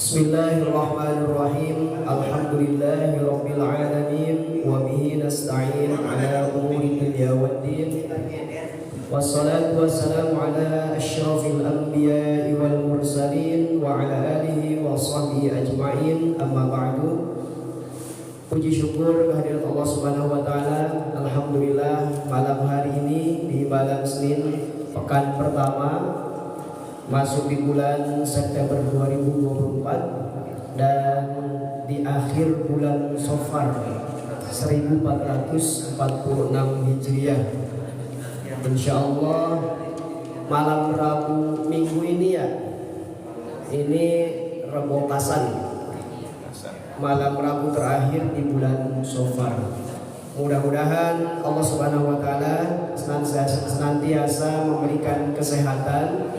Bismillahirrahmanirrahim. Alhamdulillahirabbil alamin wa bihi nasta'in ala umuri dunya waddin. Wassalatu wassalamu ala asyrafil anbiya'i wal mursalin wa ala alihi wa sahbihi ajma'in. Amma ba'du. Puji syukur kehadirat Allah Subhanahu wa taala. Alhamdulillah, malam hari ini di malam Senin pekan pertama masuk di bulan September 2024 dan di akhir bulan Safar 1446 Hijriah. Insyaallah malam Rabu minggu ini ini rebokasan malam Rabu terakhir di bulan Safar. Mudah-mudahan Allah Subhanahu wa taala senantiasa memberikan kesehatan,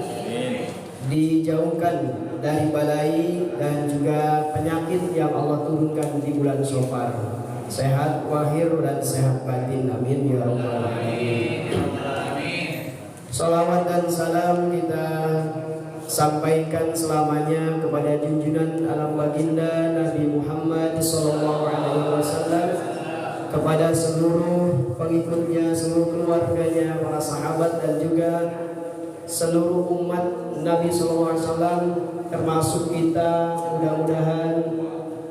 dijauhkan dari balai dan juga penyakit yang Allah turunkan di bulan Safar. Sehat wahir dan sehat batin, amin ya rabbal alamin. Salawat dan salam kita sampaikan selamanya kepada junjungan alam baginda Nabi Muhammad SAW, kepada seluruh pengikutnya, seluruh keluarganya, para sahabat dan juga seluruh umat Nabi SAW, termasuk kita, mudah-mudahan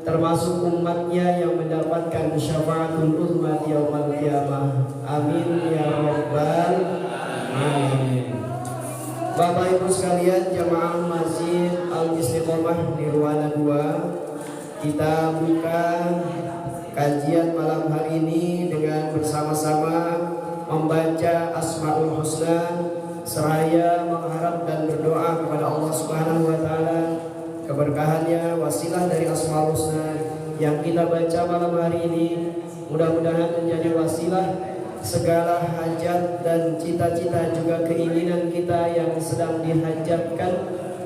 termasuk umatnya yang mendapatkan syafaatul uzma yaumil qiyamah. Amin ya rabbal alamin. Bapak Ibu sekalian, jamaah Masjid Al-Istiqomah di Ruana 2, kita buka kajian malam hari ini dengan bersama-sama membaca Asmaul Husna, seraya mengharap dan berdoa kepada Allah Subhanahu wa taala keberkahannya, wasilah dari Asmaul Husna yang kita baca malam hari ini mudah-mudahan menjadi wasilah segala hajat dan cita-cita juga keinginan kita yang sedang dihajatkan,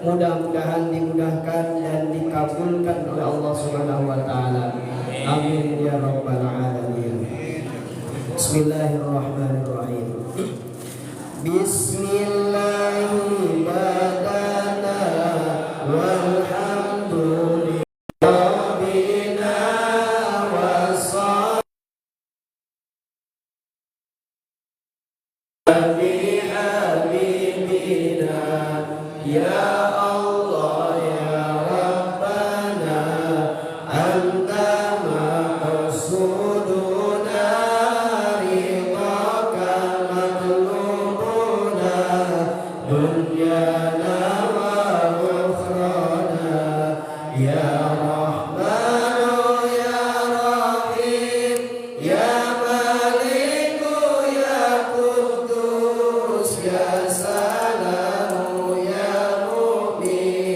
mudah-mudahan dimudahkan dan dikabulkan oleh Allah Subhanahu wa taala. Amin ya rabbal alamin. Bismillahirrahmanirrahim. Bismillahirrahmanirrahim. Walhamdulillah Rabbina wassabi habibina ya Allah ya Rabbana anta maqsuduna ridaka matlubuna dunyana wa ukhrana ya Rahmanu ya Rahim ya Maliku ya Qudus ya Salamu ya Mu'min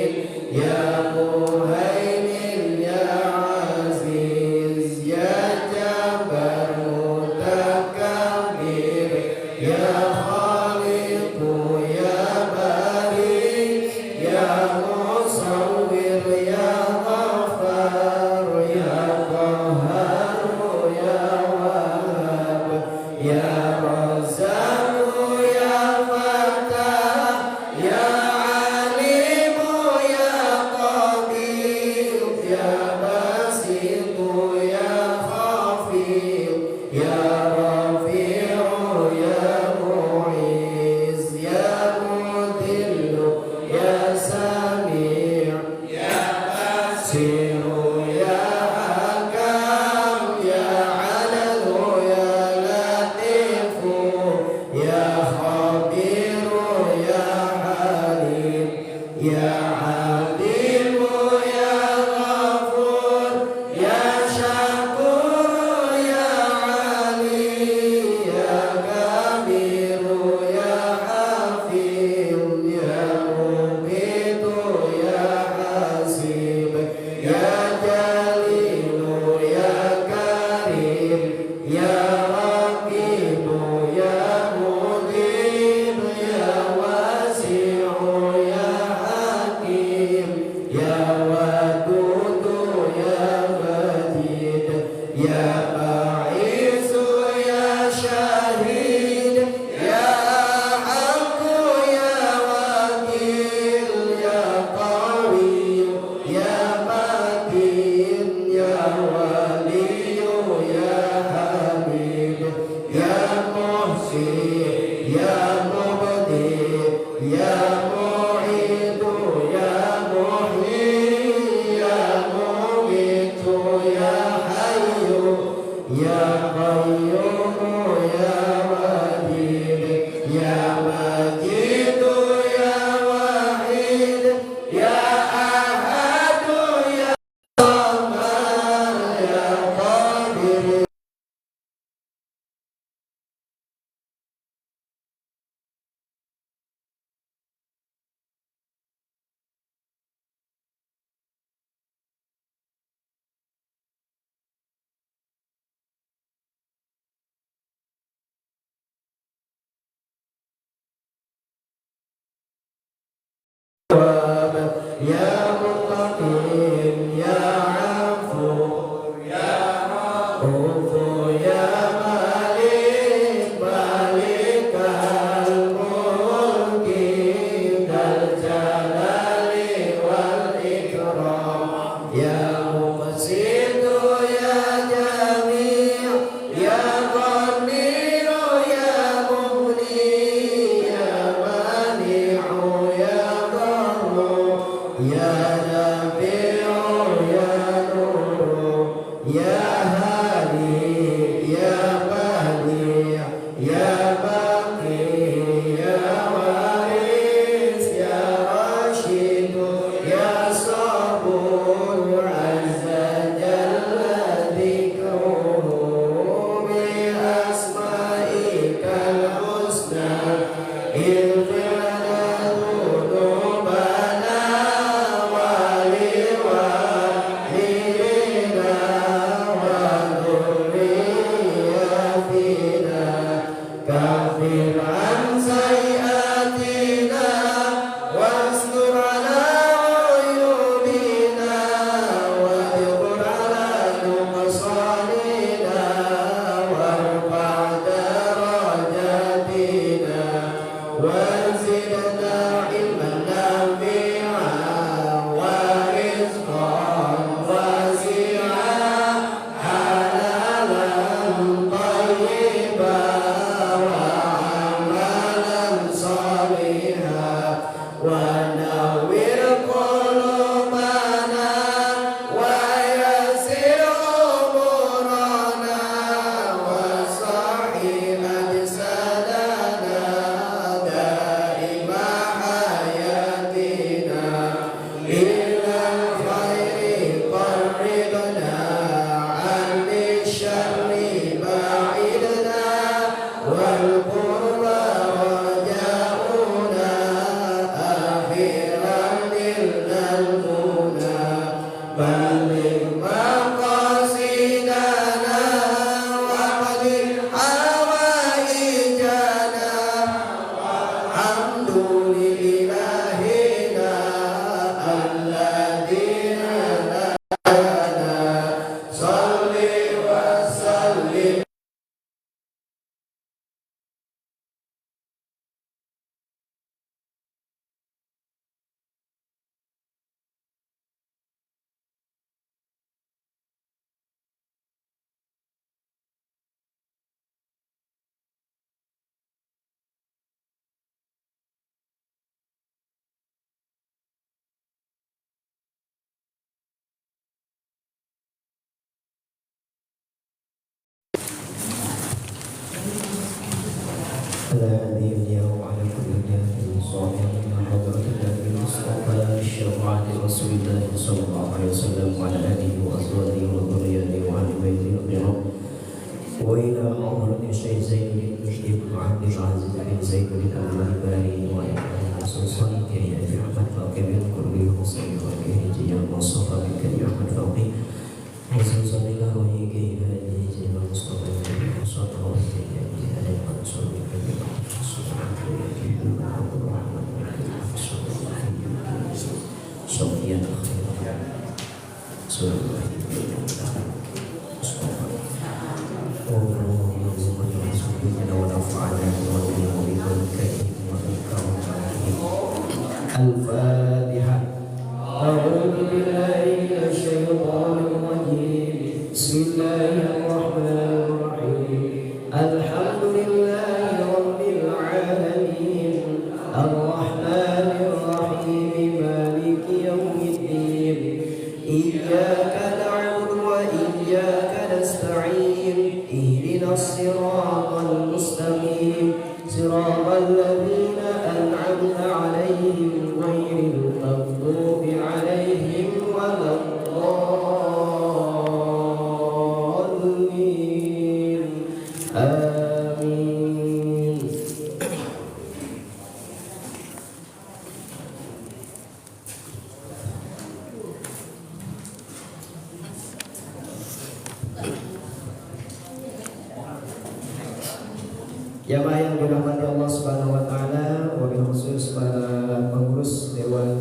Al-Fatihah. A'udzu billahi minasyaitonir rajim. Bismillahirrahmanirrahim. Alhamdulillahi rabbil alamin. Ar-Rahmanir Rahim. Maliki yaumiddin. Iyyaka na'budu wa iyyaka nasta'in. Ihdinas siratal mustaqim. Siratal ladzina an'amta 'alaihim ghairil maghdubi 'alaihim waladdallin. Amin. Jamaah yang dirahmati Allah Subhanahu wa taala, wabil khusus para pengurus Dewan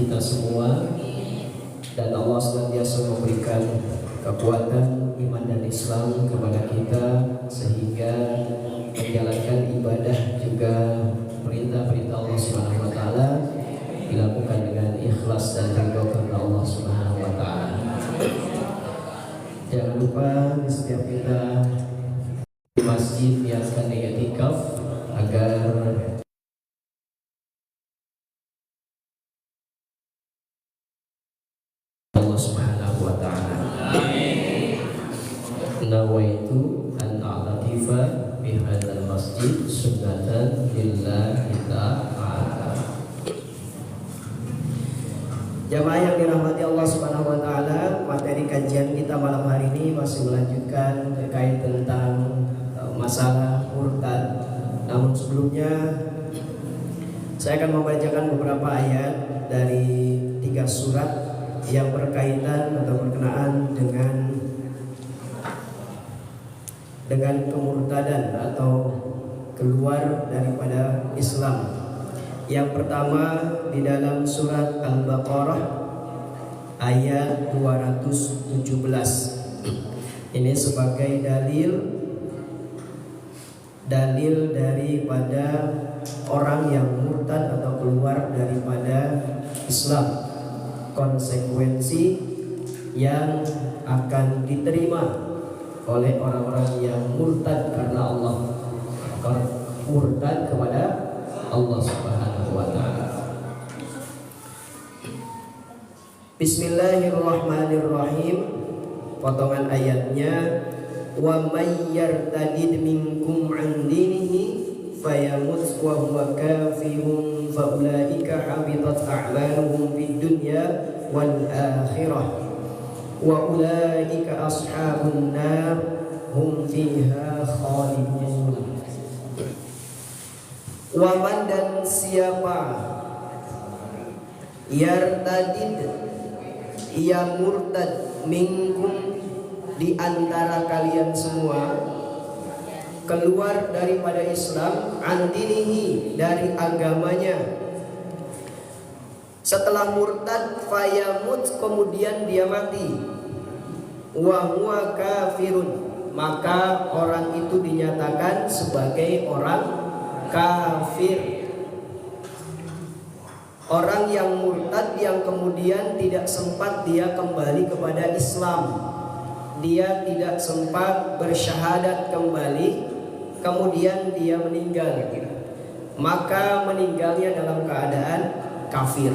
kita semua, dan Allah senantiasa memberikan kekuatan iman dan Islam kepada kita sehingga menjalankan ibadah juga perintah-perintah Allah Subhanahu wa taala dilakukan dengan ikhlas dan ridho karena Allah Subhanahu wa taala. Jangan lupa di setiap kita di masjid niatkan i'tikaf agar Allah Subhanahu wa taala. Amin. Nawaitu an a'takifa fi hadzal masjid sunnatan lillahi ta'ala. Jamaah yang dirahmati Allah Subhanahu wa taala, materi kajian kita malam hari ini masih melanjutkan terkait tentang masalah murtad. Namun sebelumnya saya akan membacakan beberapa ayat dari 3 surat yang berkaitan atau berkenaan dengan kemurtadan atau keluar daripada Islam. Yang pertama di dalam surat Al-Baqarah ayat 217. Ini sebagai dalil daripada orang yang murtad atau keluar daripada Islam, konsekuensi yang akan diterima oleh orang-orang yang murtad karena Allah, murtad kepada Allah Subhanahu wa taala. Bismillahirrahmanirrahim. Potongan ayatnya, wa may yartadid minkum an dinihi fayamut wa huwa kafirun fa ulaika habitat a'maluhum fid dunya wal akhirah wa ulaika ashabun nar hum fiha khalidun. Waman dan siapa yartadid ia murtad minkum di antara kalian semua, keluar daripada Islam, andinihi dari agamanya, setelah murtad fayamut kemudian dia mati, wa huwa kafirun maka orang itu dinyatakan sebagai orang kafir. Orang yang murtad yang kemudian tidak sempat dia kembali kepada Islam, dia tidak sempat bersyahadat kembali, kemudian dia meninggal, maka meninggalnya dalam keadaan kafir.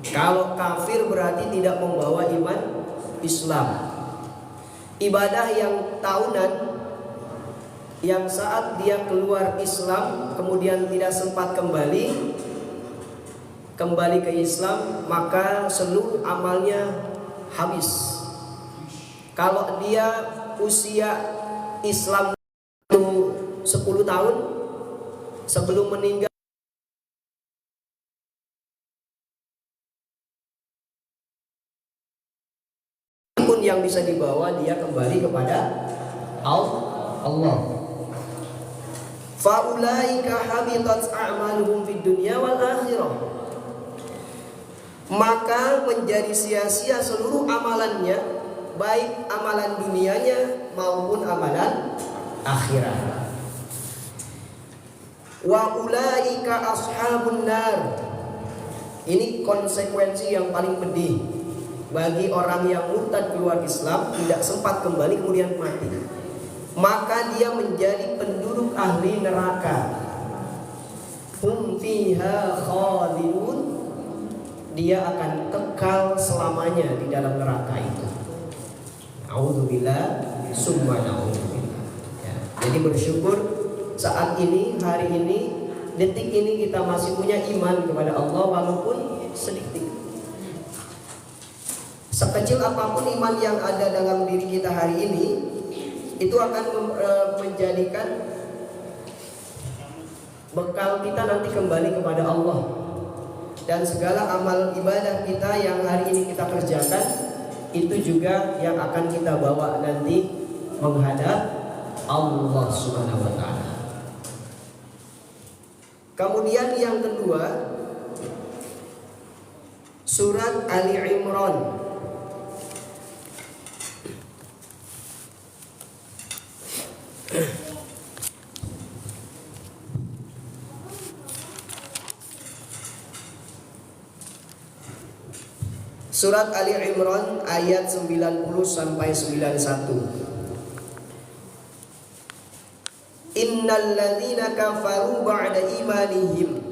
Kalau kafir berarti tidak membawa iman Islam. Ibadah yang tahunan, yang saat dia keluar Islam kemudian tidak sempat kembali ke Islam, maka seluruh amalnya habis. Kalau dia usia Islam itu 10 tahun sebelum meninggal, pun yang bisa dibawa dia kembali kepada Allah. Faulaika habitat a'maluhum fid dunya wal akhirah. Maka menjadi sia-sia seluruh amalannya, baik amalan dunianya maupun amalan akhirat. Wa ulaika ashabun nar. Ini konsekuensi yang paling pedih bagi orang yang murtad keluar Islam, tidak sempat kembali kemudian mati. Maka dia menjadi penduduk ahli neraka. Hum fiha khalidun. Dia akan kekal selamanya di dalam neraka itu. A'udzubillah summa na'udzubillah. Ya, jadi bersyukur saat ini, hari ini, detik ini kita masih punya iman kepada Allah walaupun sedikit. Sekecil apapun iman yang ada dalam diri kita hari ini, itu akan menjadikan bekal kita nanti kembali kepada Allah. Dan segala amal ibadah kita yang hari ini kita kerjakan, itu juga yang akan kita bawa nanti menghadap Allah Subhanahu wa taala. Kemudian yang kedua, Surat Ali Imran Surat Ali Imran ayat 90 sampai 91. Innal ladzina kafaru ba'da imanihim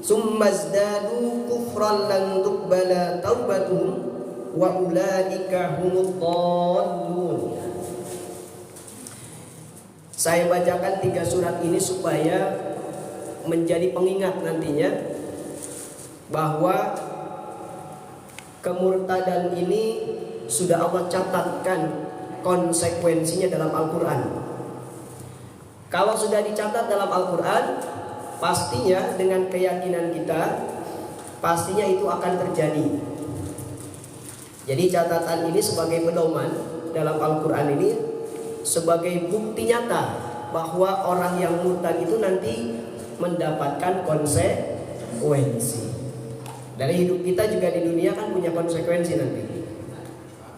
summa zdadu kufran lan tuqbala taubatuhum wa ulaika humud dhallun. Saya bacakan 3 surat ini supaya menjadi pengingat nantinya bahwa kemurtadan ini sudah Allah catatkan konsekuensinya dalam Al-Quran. Kalau sudah dicatat dalam Al-Quran, pastinya dengan keyakinan kita, pastinya itu akan terjadi. Jadi catatan ini sebagai pedoman dalam Al-Quran ini, sebagai bukti nyata bahwa orang yang murtad itu nanti mendapatkan konsekuensi. Dari hidup kita juga di dunia kan punya konsekuensi nanti.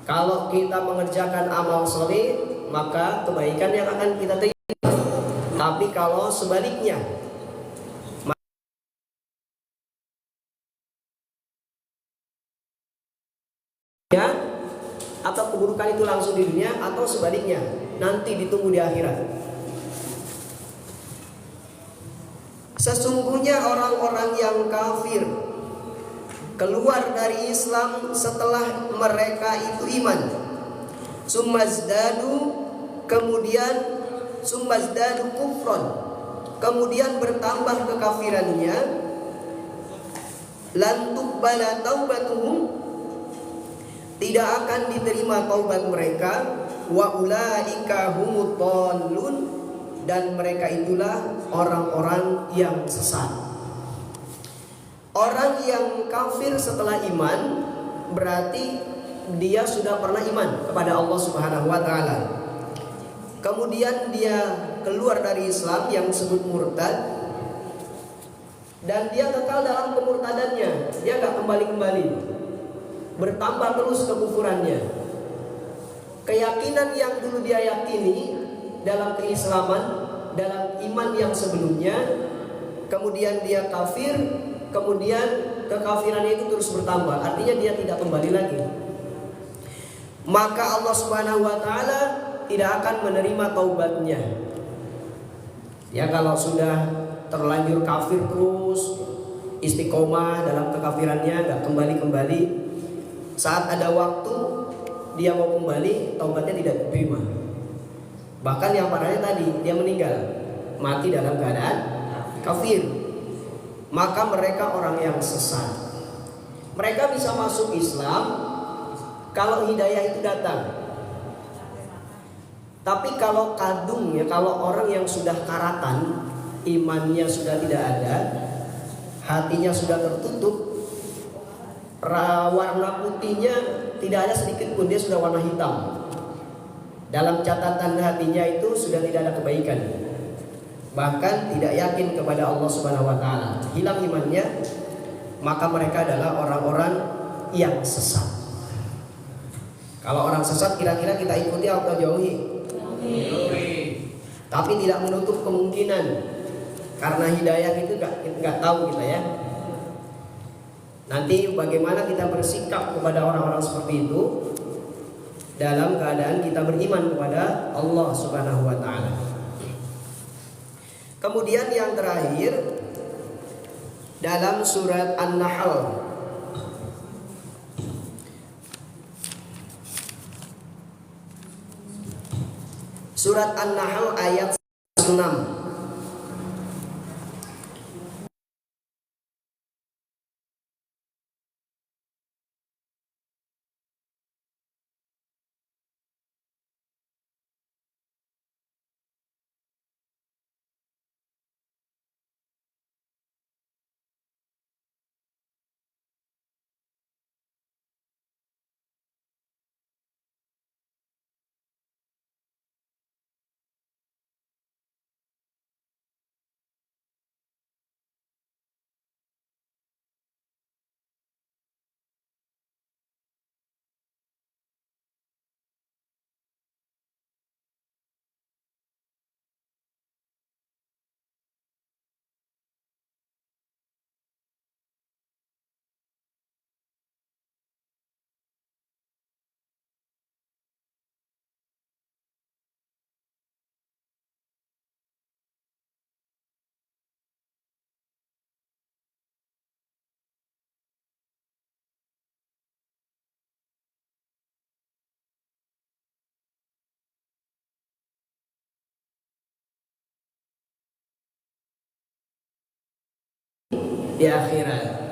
Kalau kita mengerjakan amal soleh, maka kebaikan yang akan kita terima. Tapi kalau sebaliknya, atau keburukan itu langsung di dunia, atau sebaliknya nanti ditunggu di akhirat. Sesungguhnya orang-orang yang kafir keluar dari Islam setelah mereka itu iman. Sumazdadu kufron, kemudian bertambah kekafirannya. Lan tuqbala taubatuhum, tidak akan diterima taubat mereka. Wa ulaika humud dhallun, dan mereka itulah orang-orang yang sesat. Orang yang kafir setelah iman berarti dia sudah pernah iman kepada Allah Subhanahu wa taala. Kemudian dia keluar dari Islam yang disebut murtad, dan dia kekal dalam kemurtadannya. Dia gak kembali-kembali, bertambah terus kekufurannya. Keyakinan yang dulu dia yakini dalam keislaman, dalam iman yang sebelumnya, kemudian dia kafir, kemudian kekafirannya itu terus bertambah, artinya dia tidak kembali lagi. Maka Allah Subhanahu wa taala tidak akan menerima taubatnya. Ya, kalau sudah terlanjur kafir terus istiqomah dalam kekafirannya, gak kembali-kembali, saat ada waktu dia mau kembali, taubatnya tidak diterima. Bahkan yang parahnya tadi, dia meninggal, mati dalam keadaan kafir. Maka mereka orang yang sesat. Mereka bisa masuk Islam kalau hidayah itu datang. Tapi kalau kadung, ya, kalau orang yang sudah karatan, imannya sudah tidak ada, hatinya sudah tertutup, warna putihnya tidak ada sedikit pun, dia sudah warna hitam. Dalam catatan hatinya itu sudah tidak ada kebaikan, bahkan tidak yakin kepada Allah Subhanahu wa taala, hilang imannya, maka mereka adalah orang-orang yang sesat. Kalau orang sesat kira-kira kita ikuti atau jauhi? Tapi tidak menutup kemungkinan, karena hidayah itu nggak tahu kita ya. Nanti bagaimana kita bersikap kepada orang-orang seperti itu dalam keadaan kita beriman kepada Allah Subhanahu wa taala. Kemudian yang terakhir dalam surat An-Nahl Surat An-Nahl ayat 6. di akhirat.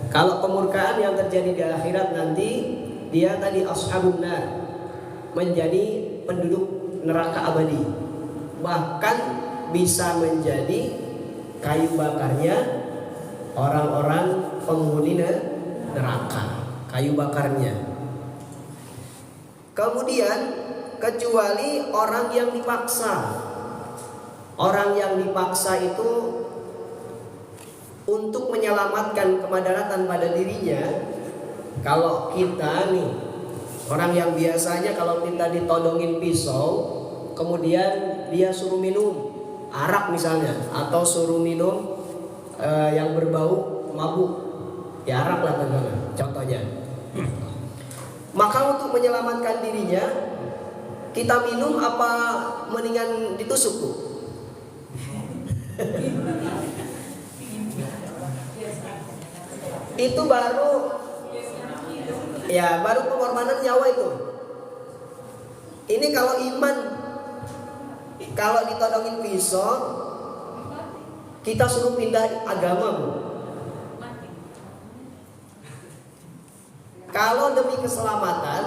Kalau kemurkaan yang terjadi di akhirat nanti, dia tadi ashabun nar, menjadi penduduk neraka abadi. Bahkan bisa menjadi kayu bakarnya orang-orang penghuni neraka, kayu bakarnya. Kemudian kecuali orang yang dipaksa. Orang yang dipaksa itu untuk menyelamatkan kemadaratan pada dirinya. Kalau kita nih, orang yang biasanya kalau kita ditodongin pisau, kemudian dia suruh minum arak misalnya, atau suruh minum yang berbau mabuk, ya arak lah contohnya. Maka untuk menyelamatkan dirinya, kita minum apa mendingan ditusuk Bu? Itu baru pengorbanan nyawa itu. Ini kalau iman, kalau ditodongin pisau, kita suruh pindah agama Bu. Kalau demi keselamatan,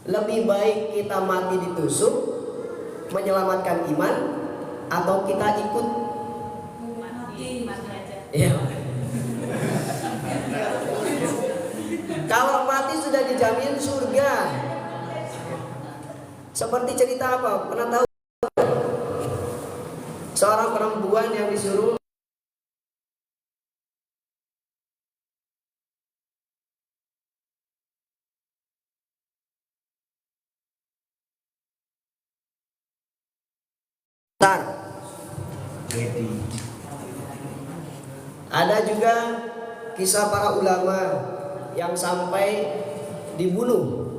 lebih baik kita mati ditusuk menyelamatkan iman, atau kita ikut mati aja. Ya. Kalau mati sudah dijamin surga. Seperti cerita apa? Pernah tahu? Seorang perempuan yang disuruh Ada juga kisah para ulama yang sampai dibunuh,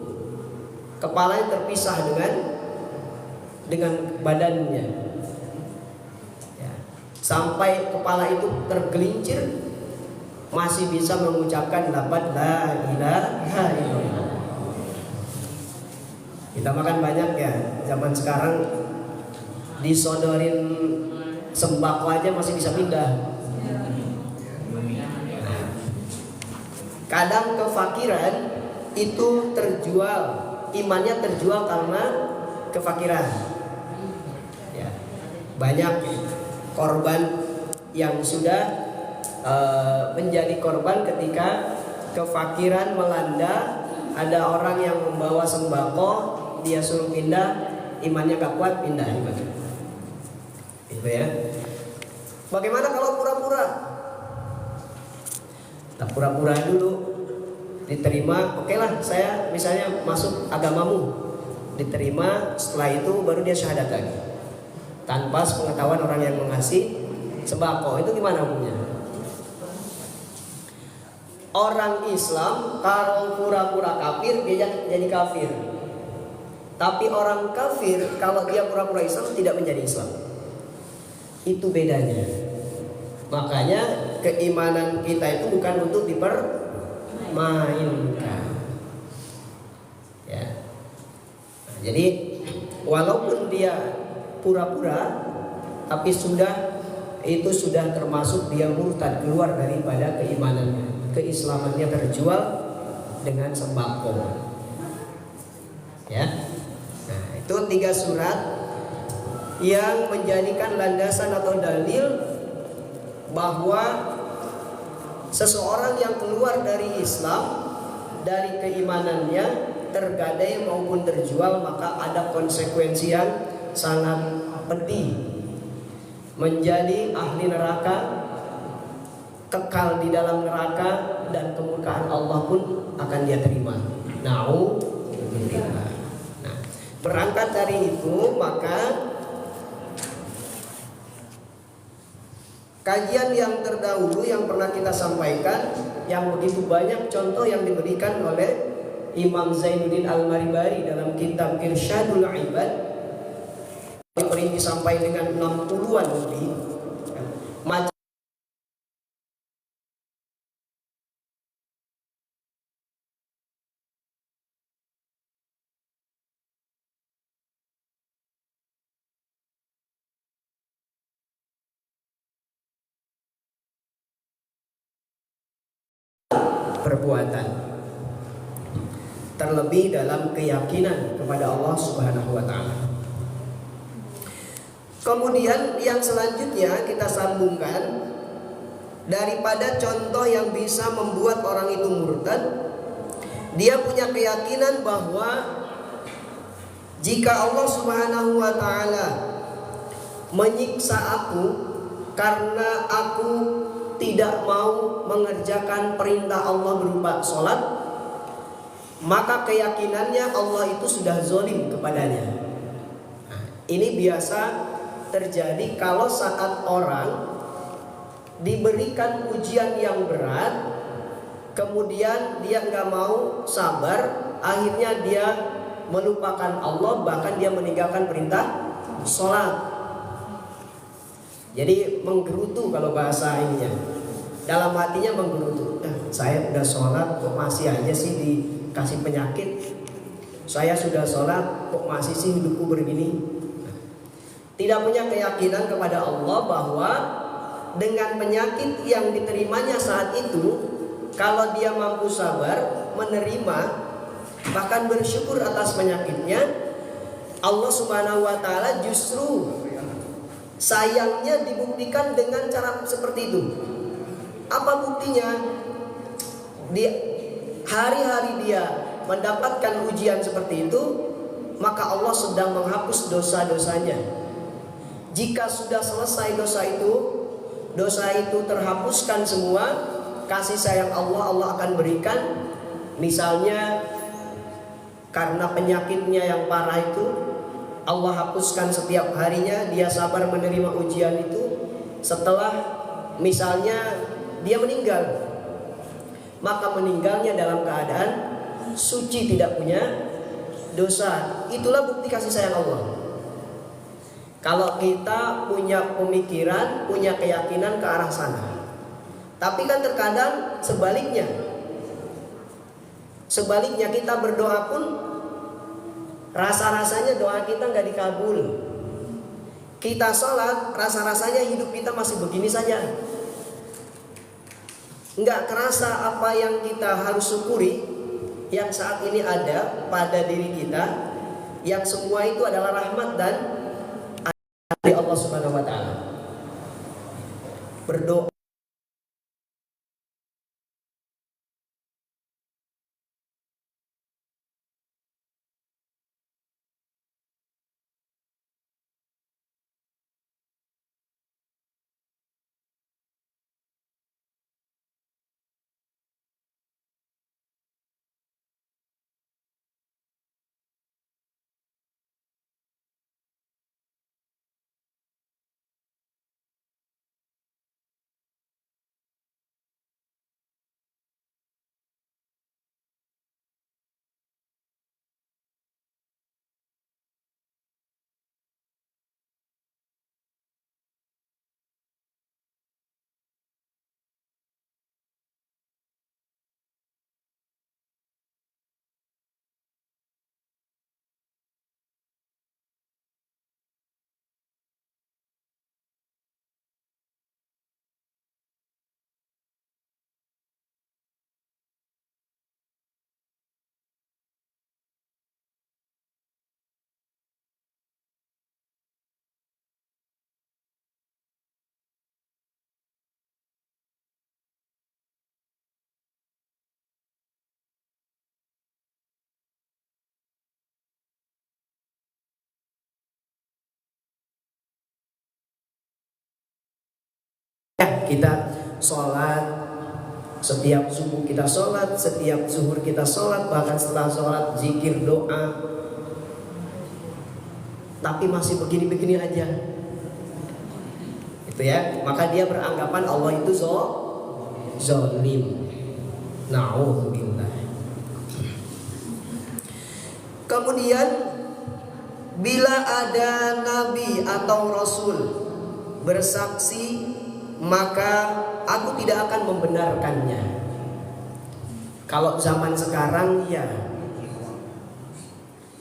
kepalanya terpisah dengan badannya, ya. Sampai kepala itu tergelincir, masih bisa mengucapkan lafaz la ilaha illallah. Kita makan banyak ya, zaman sekarang disodorin sembako aja masih bisa pindah. Kadang kefakiran itu terjual, imannya terjual karena kefakiran. Ya. Banyak korban yang sudah menjadi korban ketika kefakiran melanda. Ada orang yang membawa sembako, dia suruh pindah, imannya gak kuat, pindah imannya. Itu ya. Bagaimana kalau pura-pura? Nah, pura-pura dulu diterima, oke lah saya misalnya masuk agamamu, diterima, setelah itu baru dia syahadat lagi tanpa sepengetahuan orang yang mengasih sembako. Itu gimana hukumnya? Orang Islam kalau pura-pura kafir dia jadi kafir, tapi orang kafir kalau dia pura-pura Islam tidak menjadi Islam. Itu bedanya. Makanya keimanan kita itu bukan untuk dipermainkan. Ya. Nah, jadi walaupun dia pura-pura, tapi itu sudah termasuk dia murtad, keluar daripada keimanannya. Keislamannya terjual dengan sembako. Ya. Nah, itu 3 surat yang menjadikan landasan atau dalil bahwa seseorang yang keluar dari Islam, dari keimanannya, tergadai maupun terjual, maka ada konsekuensi yang sangat pedih. Menjadi ahli neraka, kekal di dalam neraka, dan kemurkaan Allah pun akan dia terima. Na'udzubillah. Nah, berangkat dari itu, maka kajian yang terdahulu yang pernah kita sampaikan, yang begitu banyak contoh yang diberikan oleh Imam Zainuddin Al-Maribari dalam kitab Irsyadul Ibad, diperinci sampai dengan 60-an lebih. perbuatan, terlebih dalam keyakinan kepada Allah Subhanahu wa taala. Kemudian yang selanjutnya kita sambungkan, daripada contoh yang bisa membuat orang itu murtad, dia punya keyakinan bahwa jika Allah Subhanahu wa taala menyiksa aku karena aku tidak mau mengerjakan perintah Allah berupa sholat, maka keyakinannya Allah itu sudah zalim kepadanya. Ini biasa terjadi kalau saat orang diberikan ujian yang berat, kemudian dia nggak mau sabar, akhirnya dia melupakan Allah, bahkan dia meninggalkan perintah sholat. Jadi menggerutu kalau bahasa ininya, dalam hatinya menggerutu. Saya udah sholat kok masih aja sih dikasih penyakit. Saya sudah sholat kok masih sih hidupku begini. Tidak punya keyakinan kepada Allah bahwa dengan penyakit yang diterimanya saat itu, kalau dia mampu sabar, menerima, bahkan bersyukur atas penyakitnya, Allah Subhanahu wa taala justru sayangnya dibuktikan dengan cara seperti itu. Apa buktinya? Di hari-hari dia mendapatkan ujian seperti itu, maka Allah sedang menghapus dosa-dosanya. Jika sudah selesai dosa itu terhapuskan semua, kasih sayang Allah akan berikan. Misalnya karena penyakitnya yang parah itu, Allah hapuskan setiap harinya, dia sabar menerima ujian itu. Setelah misalnya dia meninggal, maka meninggalnya dalam keadaan suci, tidak punya dosa. Itulah bukti kasih sayang Allah. Kalau kita punya pemikiran, punya keyakinan ke arah sana. Tapi kan terkadang sebaliknya kita berdoa pun rasa-rasanya doa kita nggak dikabul. Kita sholat, rasa-rasanya hidup kita masih begini saja. Nggak kerasa apa yang kita harus syukuri yang saat ini ada pada diri kita, yang semua itu adalah rahmat dan dari Allah Subhanahu wa taala. Berdoa kita sholat, setiap subuh kita sholat, setiap zuhur kita sholat, bahkan setelah sholat zikir doa, tapi masih begini-begini aja, itu ya, maka dia beranggapan Allah itu zalim. Na'udzubillah. Kemudian bila ada nabi atau rasul bersaksi, maka aku tidak akan membenarkannya. Kalau zaman sekarang ya,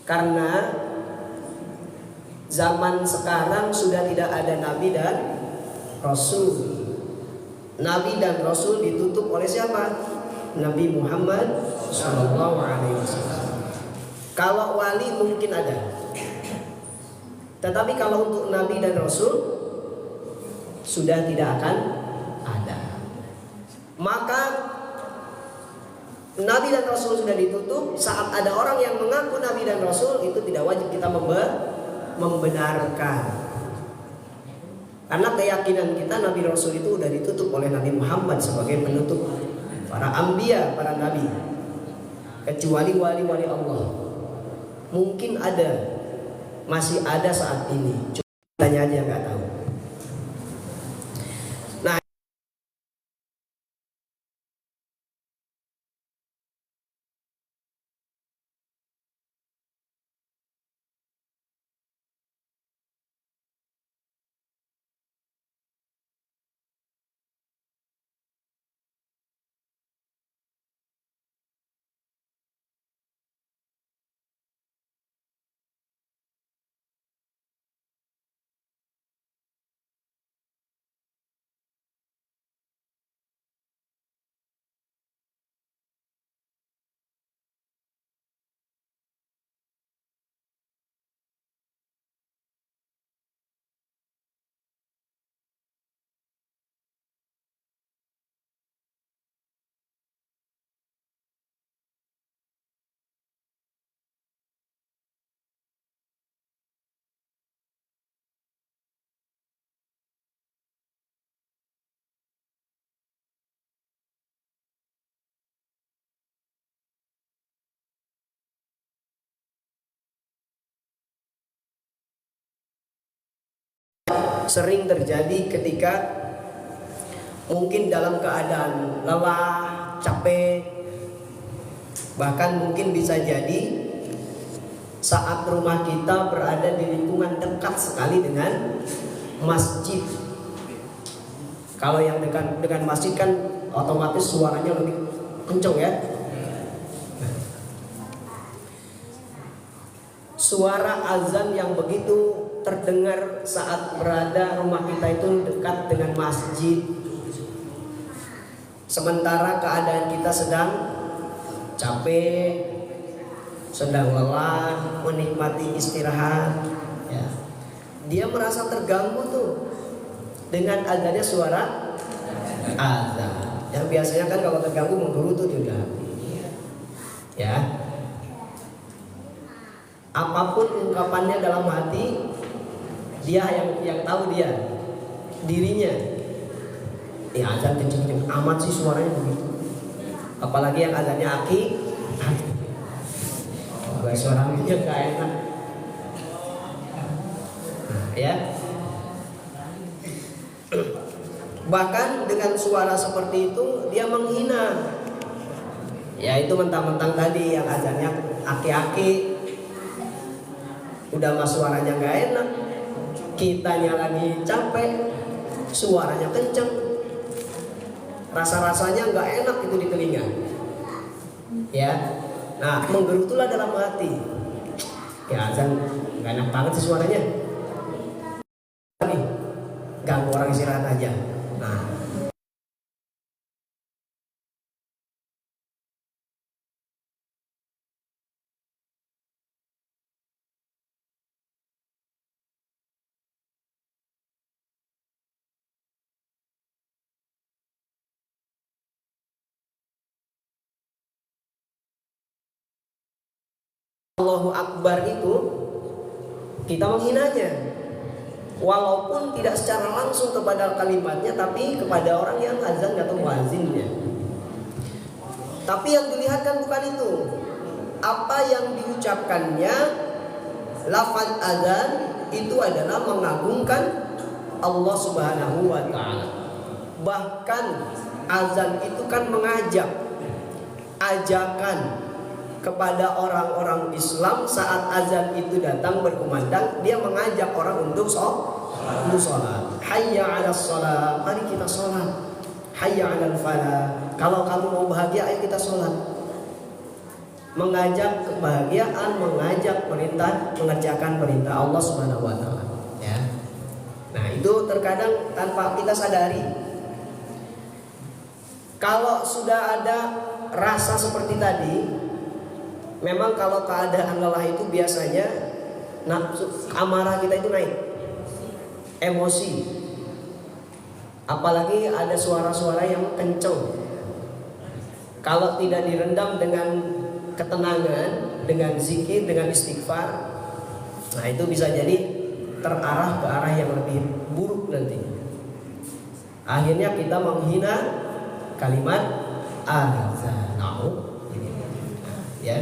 karena zaman sekarang sudah tidak ada nabi dan rasul. Nabi dan rasul ditutup oleh siapa? Nabi Muhammad Sallallahu Alaihi Wasallam. Kalau wali mungkin ada, tetapi kalau untuk Nabi dan Rasul sudah tidak akan ada. Maka Nabi dan Rasul sudah ditutup. Saat ada orang yang mengaku Nabi dan Rasul, itu tidak wajib kita membenarkan. Karena keyakinan kita Nabi Rasul itu sudah ditutup oleh Nabi Muhammad sebagai penutup para anbiya, para nabi. Kecuali wali-wali Allah. Mungkin ada, masih ada saat ini. Cuma tanya aja nggak tahu. Nah, sering terjadi ketika mungkin dalam keadaan lelah, capek, bahkan mungkin bisa jadi saat rumah kita berada di lingkungan dekat sekali dengan masjid. Kalau yang dekat dengan masjid kan otomatis suaranya lebih kencang ya. Suara azan yang begitu terdengar saat berada rumah kita itu dekat dengan masjid, sementara keadaan kita sedang capek, sedang lelah, menikmati istirahat ya. Dia merasa terganggu tuh dengan adanya suara azan. Yang biasanya kan kalau terganggu menggerutu juga ya. Apapun ungkapannya dalam hati, dia yang tahu dia dirinya. Ya azan kenceng-kenceng amat sih suaranya begitu. Apalagi yang azannya aki, suaranya gak enak. Ya. Bahkan dengan suara seperti itu dia menghina. Ya itu mentang-mentang tadi yang azannya aki-aki, udah mas suaranya gak enak, kitanya lagi capek, suaranya kenceng, rasa-rasanya gak enak itu di telinga ya. Nah menggerutulah dalam hati, ya azan gak enak banget sih suaranya nih, ganggu orang istirahat aja. Nah Allahu Akbar itu kita menghinanya, walaupun tidak secara langsung kepada kalimatnya, tapi kepada orang yang azan atau muazzinnya. Tapi yang dilihat kan bukan itu, apa yang diucapkannya. Lafaz azan itu adalah mengagungkan Allah Subhanahu wa Ta'ala. Bahkan azan itu kan mengajak, ajakan kepada orang-orang Islam. Saat azan itu datang berkumandang, dia mengajak orang untuk sholat. Hayya 'alas shalah, mari kita sholat. Hayya 'alal falah, kalau kamu mau bahagia ayo kita sholat. Mengajak kebahagiaan, mengajak perintah, mengerjakan perintah Allah Subhanahu wa Ta'ala ya. Nah itu terkadang tanpa kita sadari, kalau sudah ada rasa seperti tadi, memang kalau keadaan lelah itu biasanya nafsu amarah kita itu naik, emosi. Apalagi ada suara-suara yang kencang. Kalau tidak direndam dengan ketenangan, dengan zikir, dengan istighfar, nah itu bisa jadi terarah ke arah yang lebih buruk nanti. Akhirnya kita menghina kalimat azan. Ya.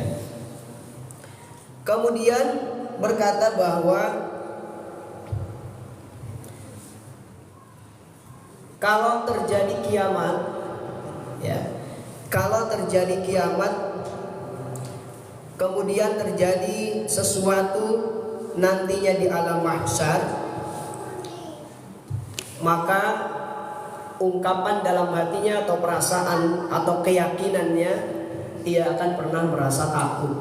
Kemudian berkata bahwa kalau terjadi kiamat, ya, kalau terjadi kiamat, kemudian terjadi sesuatu nantinya di alam mahsyar, maka ungkapan dalam hatinya atau perasaan atau keyakinannya, dia akan pernah merasa takut.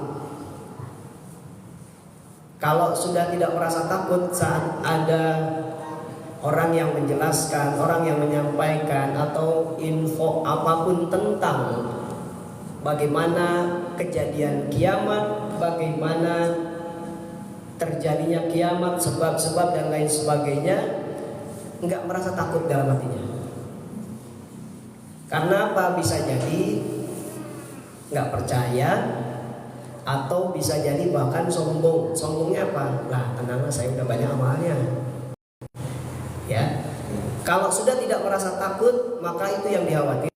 Kalau sudah tidak merasa takut saat ada orang yang menjelaskan, orang yang menyampaikan atau info apapun tentang bagaimana kejadian kiamat, bagaimana terjadinya kiamat, sebab-sebab dan lain sebagainya, enggak merasa takut dalam hatinya. Karena apa? Bisa jadi enggak percaya, atau bisa jadi bahkan sombong. Sombongnya apa? Lah, tenanglah, saya udah banyak amalnya. Ya. Kalau sudah tidak merasa takut, maka itu yang dikhawatirkan.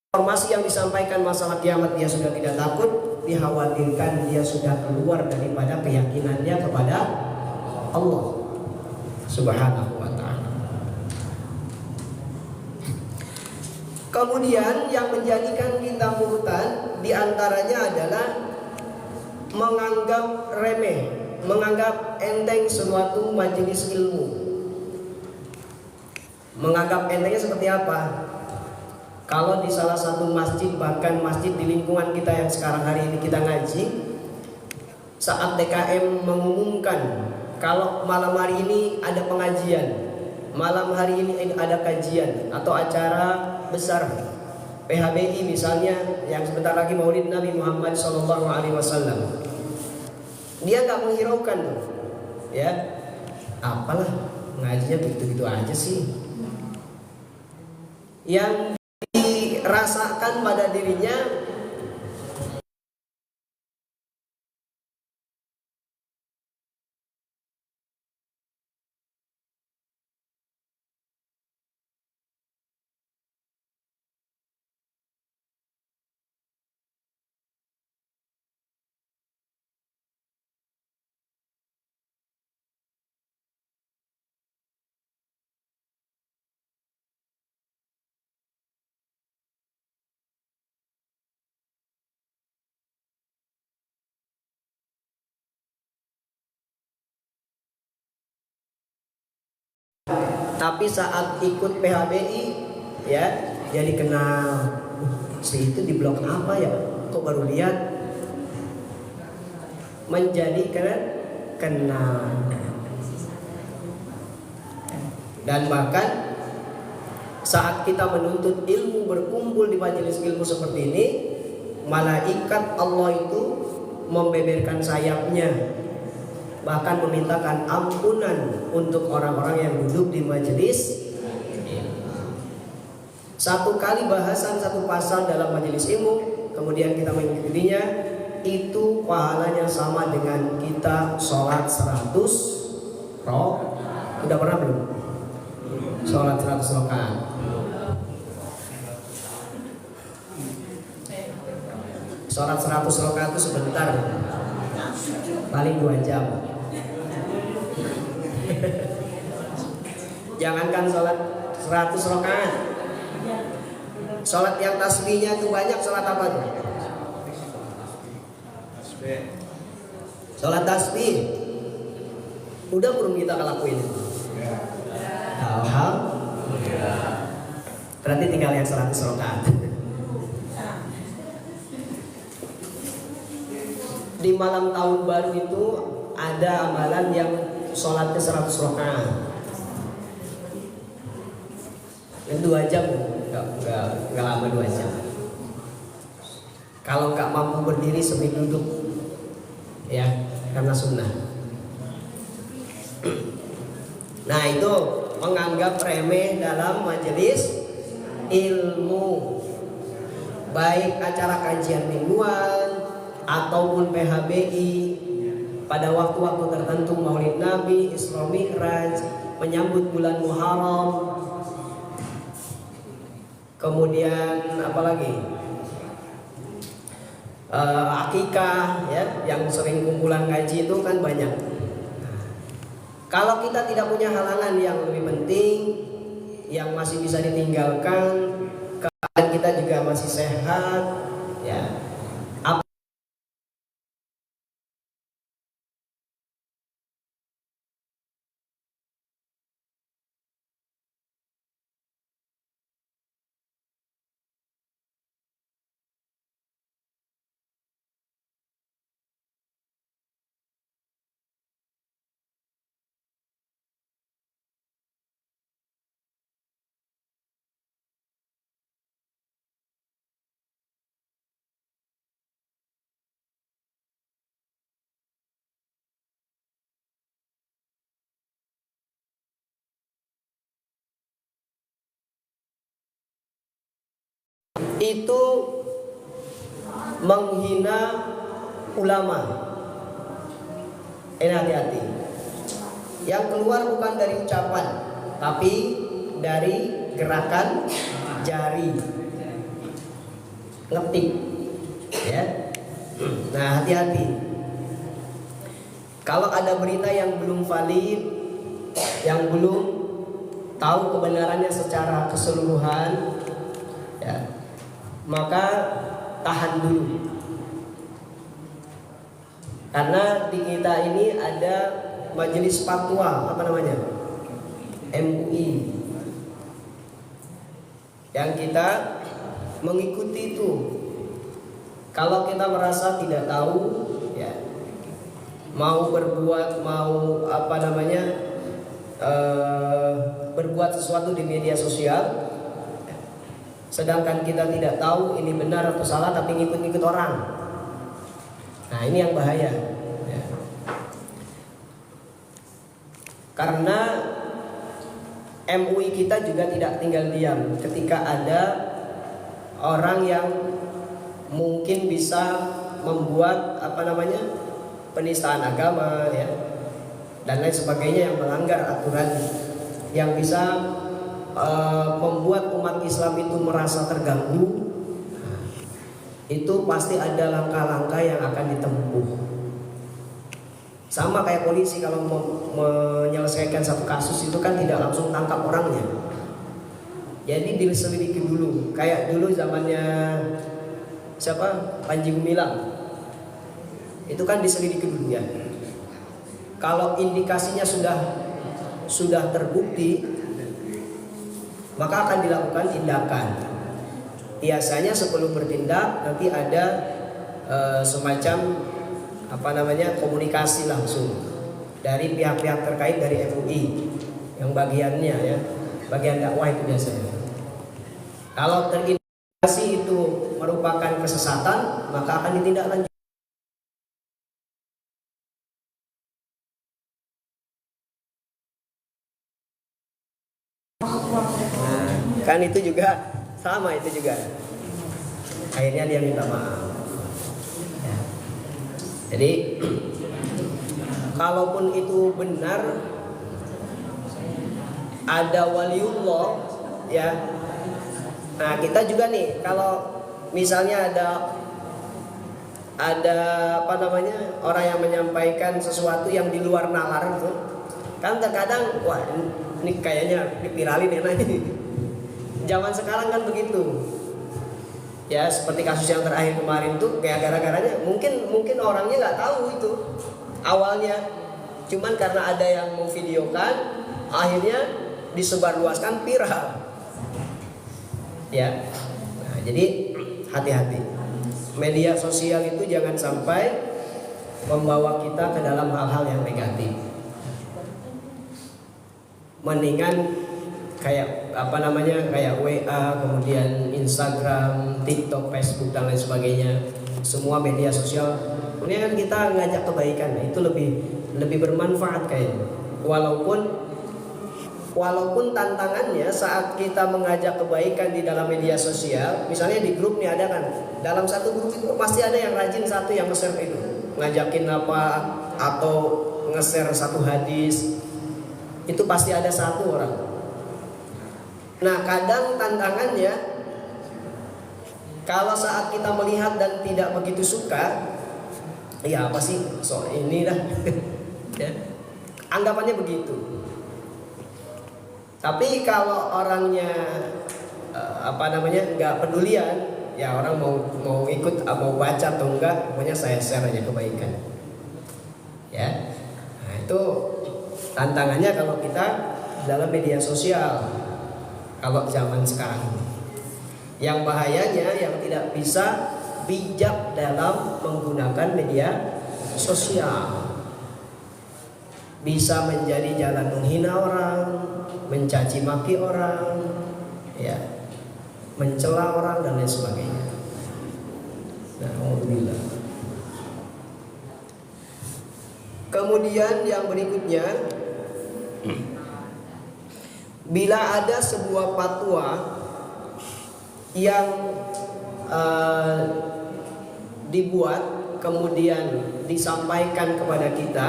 Informasi yang disampaikan masalah kiamat dia sudah tidak takut, dikhawatirkan dia sudah keluar daripada keyakinannya kepada Allah Subhanahu wa ta'ala. Kemudian yang menjadikan kita murtad diantaranya adalah menganggap remeh, menganggap enteng suatu majelis ilmu. Menganggap entengnya seperti apa? Kalau di salah satu masjid, bahkan masjid di lingkungan kita yang sekarang hari ini kita ngaji, saat DKM mengumumkan kalau malam hari ini ada pengajian, malam hari ini ada kajian atau acara besar PHBI misalnya yang sebentar lagi Maulid Nabi Muhammad SAW, dia nggak menghiraukan tuh, ya apalah ngajinya begitu-begitu aja sih. Yang dirasakan pada dirinya Tapi saat ikut PHBI ya jadi kenal, si itu di blok apa ya, kok baru lihat, menjadi kenal. Dan bahkan saat kita menuntut ilmu, berkumpul di majelis ilmu seperti ini, malaikat Allah itu membeberkan sayapnya, bahkan memintakan ampunan untuk orang-orang yang duduk di majelis. Satu kali bahasan satu pasal dalam majelis ilmu, kemudian kita mengikutinya, itu pahalanya sama dengan kita sholat 100 roh. Udah pernah belum? Sholat 100 rakaat. Sholat 100 rakaat itu sebentar, paling 2 jam. Jangankan sholat 100 rakaat, sholat yang tasbihnya itu banyak. Sholat apa tuh? Sholat tasbih. Udah belum kita lakuin? Alhamdulillah. Berarti tinggal yang 100 rakaat. Di malam tahun baru itu ada amalan yang sholatnya 100 rakaat. Yang 2 jam, nggak lama 2 jam. Kalau nggak mampu berdiri sambil duduk, ya karena sunnah. Nah itu menganggap remeh dalam majelis ilmu, baik acara kajian mingguan ataupun PHBI pada waktu-waktu tertentu, Maulid Nabi, Isra Mi'raj, menyambut bulan Muharram, kemudian apalagi akikah, ya, yang sering kumpulan ngaji itu kan banyak. Kalau kita tidak punya halangan yang lebih penting, yang masih bisa ditinggalkan, keadaan kita juga masih sehat, ya. Itu menghina ulama. Hati-hati. Yang keluar bukan dari ucapan, tapi dari gerakan jari, ngetik, ya. Nah hati-hati. Kalau ada berita yang belum valid, yang belum tahu kebenarannya secara keseluruhan, ya, maka tahan dulu. Karena di kita ini ada majelis fatwa, apa namanya? MUI. Yang kita mengikuti itu. Kalau kita merasa tidak tahu, ya, mau berbuat, mau apa namanya, berbuat sesuatu di media sosial, sedangkan kita tidak tahu ini benar atau salah, tapi ngikut-ngikut orang. Nah ini yang bahaya, ya. Karena MUI kita juga tidak tinggal diam ketika ada orang yang mungkin bisa membuat apa namanya, penistaan agama, ya, dan lain sebagainya, yang melanggar aturan, yang bisa membuat umat Islam itu merasa terganggu. Itu pasti ada langkah-langkah yang akan ditempuh. Sama kayak polisi kalau mau menyelesaikan satu kasus itu kan tidak langsung tangkap orangnya. Jadi diselidiki dulu. Kayak dulu zamannya siapa? Panji Gumilang. Itu kan diselidiki dulu, ya. Kalau indikasinya sudah terbukti, maka akan dilakukan tindakan. Biasanya sebelum bertindak nanti ada semacam komunikasi langsung dari pihak-pihak terkait dari MUI yang bagiannya ya, bagian dakwah itu biasanya. Kalau terindikasi itu merupakan kesesatan, maka akan ditindaklanjuti. Nah, kan itu juga sama, itu juga akhirnya dia minta maaf ya. Jadi kalaupun itu benar ada waliullah ya, nah kita juga nih kalau misalnya ada orang yang menyampaikan sesuatu yang di luar nalar itu kan terkadang wah ini kayaknya dipiralin ya nih. Zaman sekarang kan begitu. Ya seperti kasus yang terakhir kemarin tuh kayak gara-garanya mungkin orangnya nggak tahu itu awalnya, cuman karena ada yang memvideokan akhirnya disebarluaskan viral. Ya, nah, jadi hati-hati. Media sosial itu jangan sampai membawa kita ke dalam hal-hal yang negatif. Mendingan kayak kayak WA, kemudian Instagram, TikTok, Facebook dan lain sebagainya, semua media sosial ini kan kita ngajak kebaikan, itu lebih bermanfaat kayaknya. Walaupun tantangannya saat kita mengajak kebaikan di dalam media sosial, misalnya di grup nih ada kan, dalam satu grup itu pasti ada yang rajin satu yang nge-share itu, ngajakin apa atau nge-share satu hadis, itu pasti ada satu orang. Nah kadang tantangannya kalau saat kita melihat dan tidak begitu suka, ya apa sih soal ini lah ya, anggapannya begitu. Tapi kalau orangnya nggak pedulian, ya orang mau ikut, mau baca atau enggak, pokoknya saya share aja kebaikan ya. Nah itu tantangannya kalau kita dalam media sosial. Kalau zaman sekarang, yang bahayanya yang tidak bisa bijak dalam menggunakan media sosial, bisa menjadi jalan menghina orang, mencaci maki orang, ya, mencela orang dan lain sebagainya. Nah, alhamdulillah. Kemudian yang berikutnya, bila ada sebuah fatwa yang dibuat kemudian disampaikan kepada kita,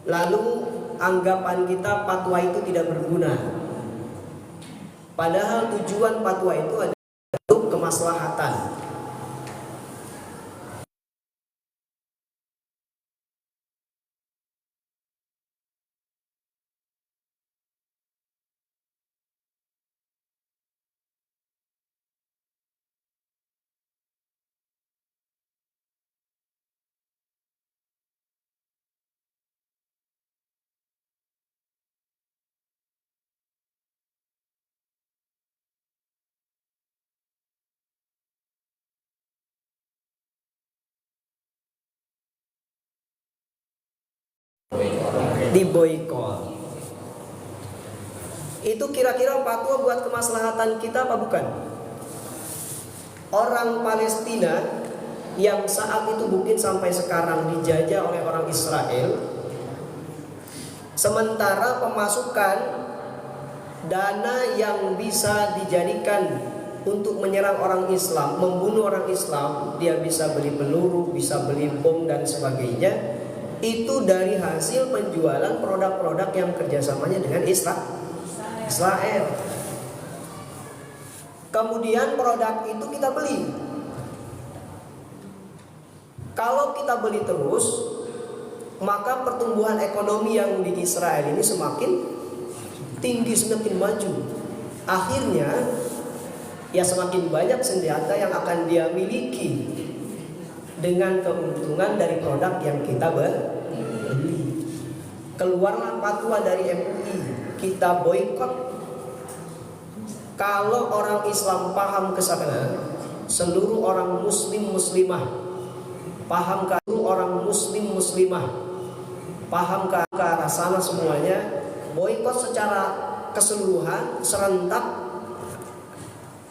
lalu anggapan kita fatwa itu tidak berguna, padahal tujuan fatwa itu adalah untuk kemaslahatan. Diboikot. Itu kira-kira fatwa buat kemaslahatan kita apa bukan? Orang Palestina yang saat itu mungkin sampai sekarang dijajah oleh orang Israel, sementara pemasukan dana yang bisa dijadikan untuk menyerang orang Islam, membunuh orang Islam, dia bisa beli peluru, bisa beli bom dan sebagainya, itu dari hasil penjualan produk-produk yang kerjasamanya dengan Israel. Kemudian produk itu kita beli. Kalau kita beli terus, maka pertumbuhan ekonomi yang di Israel ini semakin tinggi, semakin maju. Akhirnya ya semakin banyak senjata yang akan dia miliki dengan keuntungan dari produk yang kita beli. Keluarlah fatwa dari MUI, kita boikot Kalau orang Islam paham ke sana, seluruh orang muslim muslimah paham ke orang muslim muslimah paham ke arah sana semuanya, boikot secara keseluruhan serentak,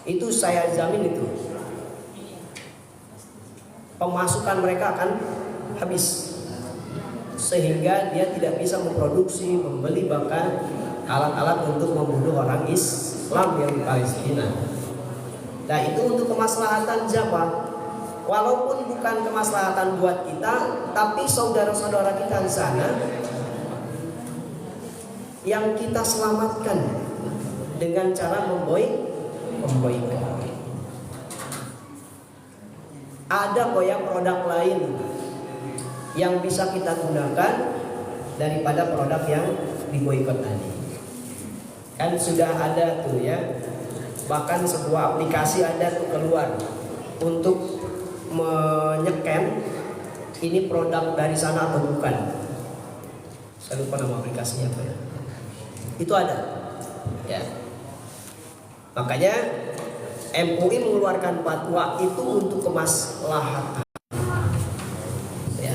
itu saya jamin itu pemasukan mereka akan habis, sehingga dia tidak bisa memproduksi, membeli bahkan alat-alat untuk membunuh orang Islam yang di Palestina. Nah, itu untuk kemaslahatan siapa? Walaupun bukan kemaslahatan buat kita, tapi saudara-saudara kita di sana yang kita selamatkan dengan cara memboikot. Ada kok yang produk lain yang bisa kita gunakan daripada produk yang diboikot tadi. Kan sudah ada tuh ya, bahkan sebuah aplikasi ada tuh keluar untuk menyekem ini produk dari sana atau bukan. Saya lupa nama aplikasinya apa ya. Itu ada ya. Makanya MUI mengeluarkan fatwa itu untuk kemaslahatan. Ya.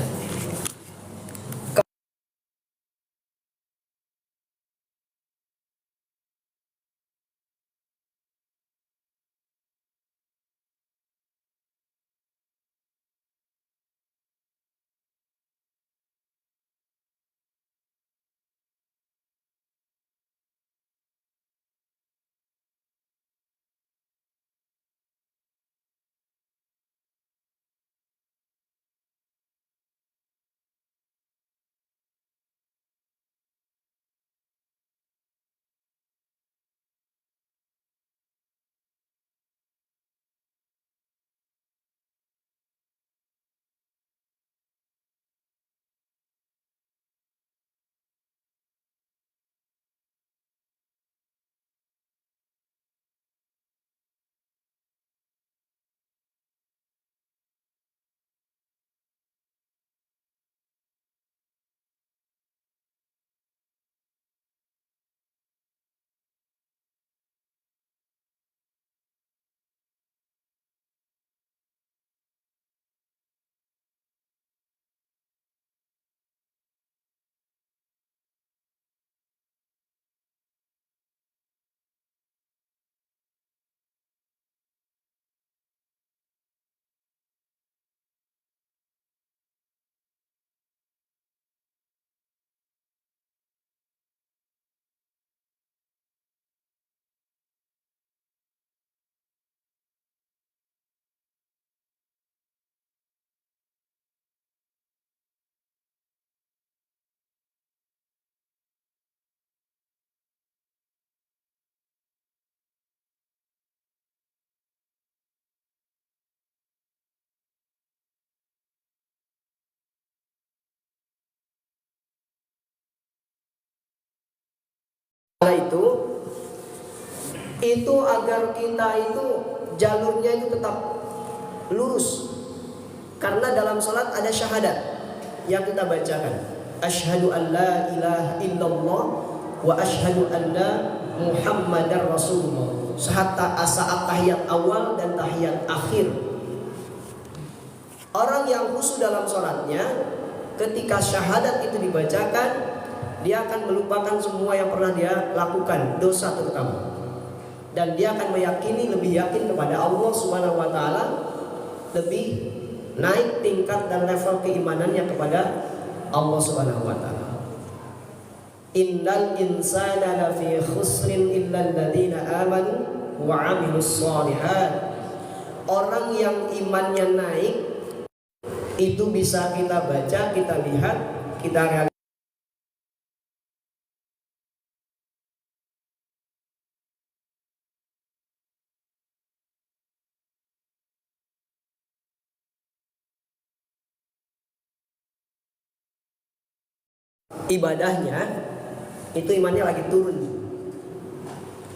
Itu agar kita itu jalurnya itu tetap lurus, karena dalam salat ada syahadat yang kita bacakan, asyhadu an la ilaha illallah wa asyhadu anna muhammadar rasulullah, saat tahiyat awal dan tahiyat akhir. Orang yang khusyuk dalam salatnya, ketika syahadat itu dibacakan, dia akan melupakan semua yang pernah dia lakukan, dosa terutama. Dan dia akan meyakini, lebih yakin kepada Allah Subhanahu wa taala, lebih naik tingkat dan level keimanannya kepada Allah Subhanahu wa taala. Innal insana lafi khusrin illa alladziina aamanu wa 'amilus shalihat. Orang yang imannya naik itu bisa kita baca, kita lihat, kita realisasi. Ibadahnya itu imannya lagi turun,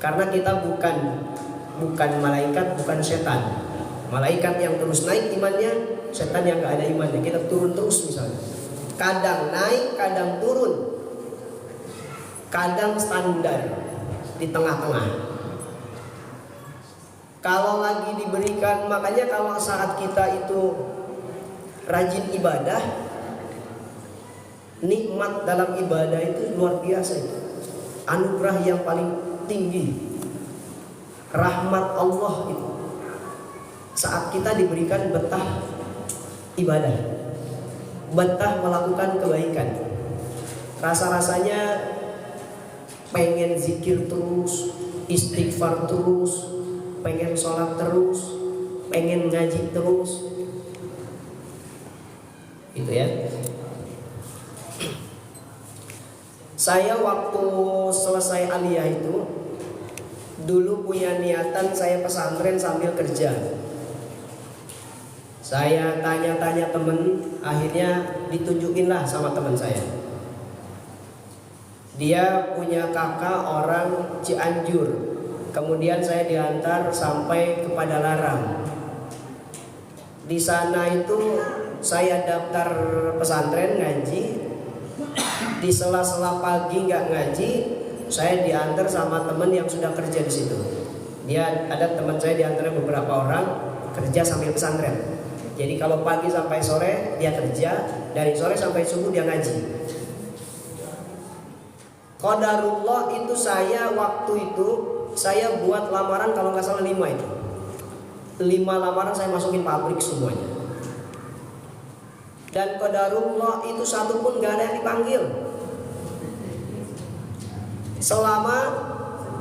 karena kita bukan malaikat, bukan setan. Malaikat yang terus naik imannya, setan yang gak ada imannya. Kita turun terus misalnya, kadang naik, kadang turun, kadang standar di tengah-tengah. Kalau lagi diberikan, makanya kalau saat kita itu rajin ibadah, nikmat dalam ibadah itu luar biasa itu. Anugerah yang paling tinggi, rahmat Allah itu. Saat kita diberikan betah ibadah, betah melakukan kebaikan, rasa-rasanya pengen zikir terus, istighfar terus, pengen sholat terus, pengen ngaji terus, gitu ya. Saya waktu selesai aliyah itu dulu punya niatan saya pesantren sambil kerja. Saya tanya-tanya temen, akhirnya ditunjukin lah sama teman saya. Dia punya kakak orang Cianjur. Kemudian saya diantar sampai ke Padalarang. Di sana itu saya daftar pesantren ngaji. Di sela-sela pagi nggak ngaji, saya diantar sama teman yang sudah kerja di situ. Dia ada teman saya diantar beberapa orang kerja sambil pesantren. Jadi kalau pagi sampai sore dia kerja, dari sore sampai subuh dia ngaji. Qadarullah itu saya waktu itu saya buat lamaran kalau nggak salah 5 itu. 5 lamaran saya masukin pabrik semuanya. Dan qadarullah itu satu pun nggak ada yang dipanggil. Selama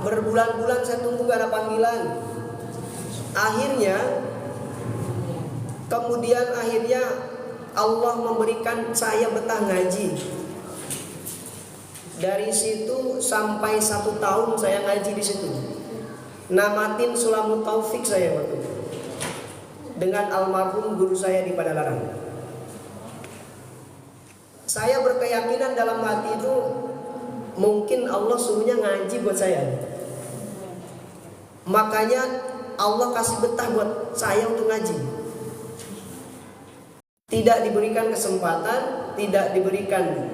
berbulan-bulan saya tunggu gak ada panggilan. Kemudian akhirnya Allah memberikan saya betah ngaji. Dari situ sampai 1 tahun saya ngaji di situ. Namatin Sulamut Taufik saya waktu itu, dengan almarhum guru saya di Padalarang. Saya berkeyakinan dalam hati itu mungkin Allah suruhnya ngaji buat saya. Makanya Allah kasih betah buat saya untuk ngaji. Tidak diberikan kesempatan, tidak diberikan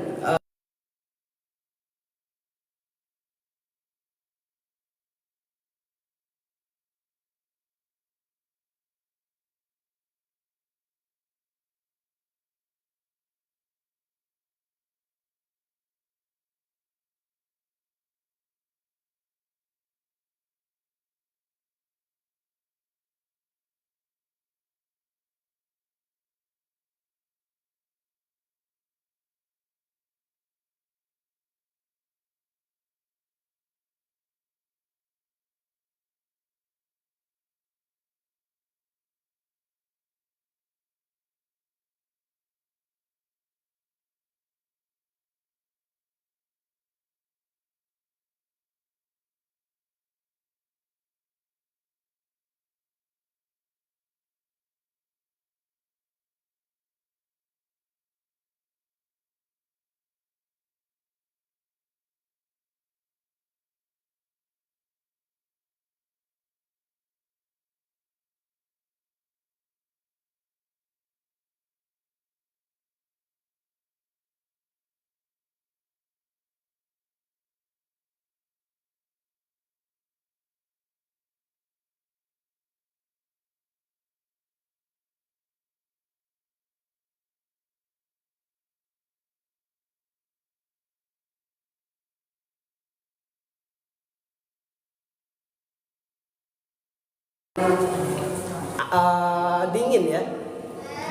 dingin ya,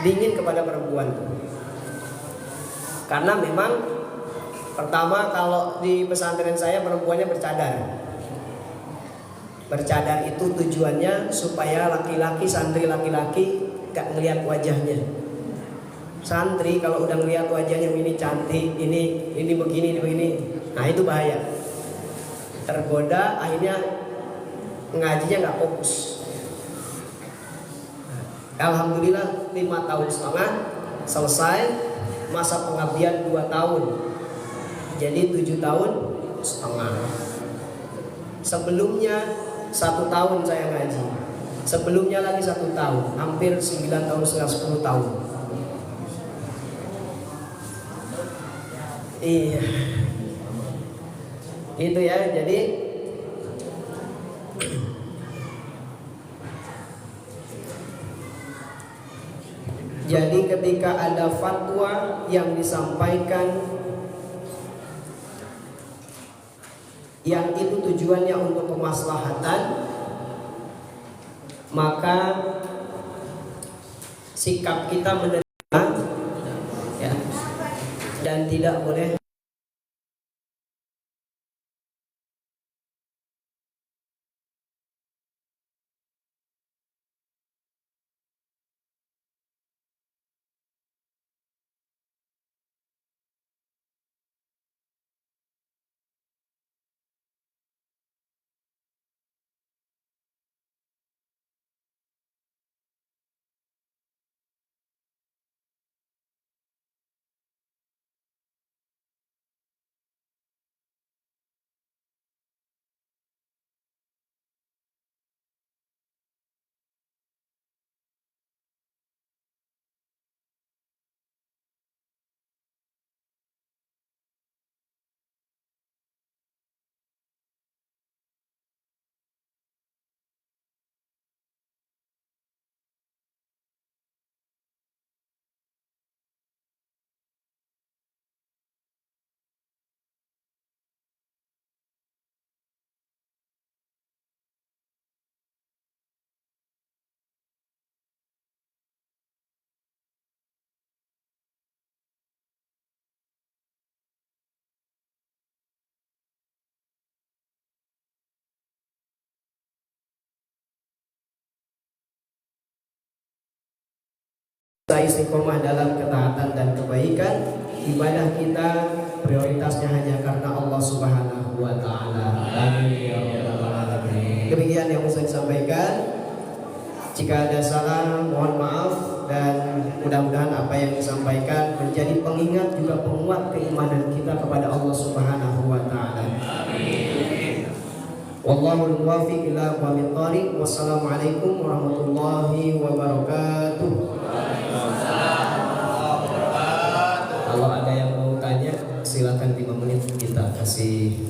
dingin kepada perempuan. Karena memang pertama kalau di pesantren saya perempuannya bercadar. Bercadar itu tujuannya supaya laki-laki, santri laki-laki gak ngeliat wajahnya. Santri kalau udah ngeliat wajahnya ini cantik, ini begini, nah itu bahaya. Tergoda, akhirnya ngajinya gak fokus. Alhamdulillah 5,5 tahun selesai, masa pengabdian 2 tahun, jadi 7,5 tahun. Sebelumnya 1 tahun saya ngaji, sebelumnya lagi 1 tahun, hampir 9 tahun setengah, 10 tahun. Iya, itu ya. Jadi Jadi ketika ada fatwa yang disampaikan yang itu tujuannya untuk kemaslahatan, maka sikap kita menerima ya, dan tidak boleh istiqomah dalam ketaatan dan kebaikan. Ibadah kita prioritasnya hanya karena Allah Subhanahu wa taala. Amin ya rabbal alamin. Demikian yang bisa disampaikan. Jika ada salah mohon maaf, dan mudah-mudahan apa yang disampaikan menjadi pengingat juga penguat keimanan kita kepada Allah Subhanahu wa taala. Amin. Wallahul muwaffiq ila aqwamit thoriq. Wassalamualaikum warahmatullahi wabarakatuh. Kalau ada yang mau tanya silakan 5 menit kita kasih.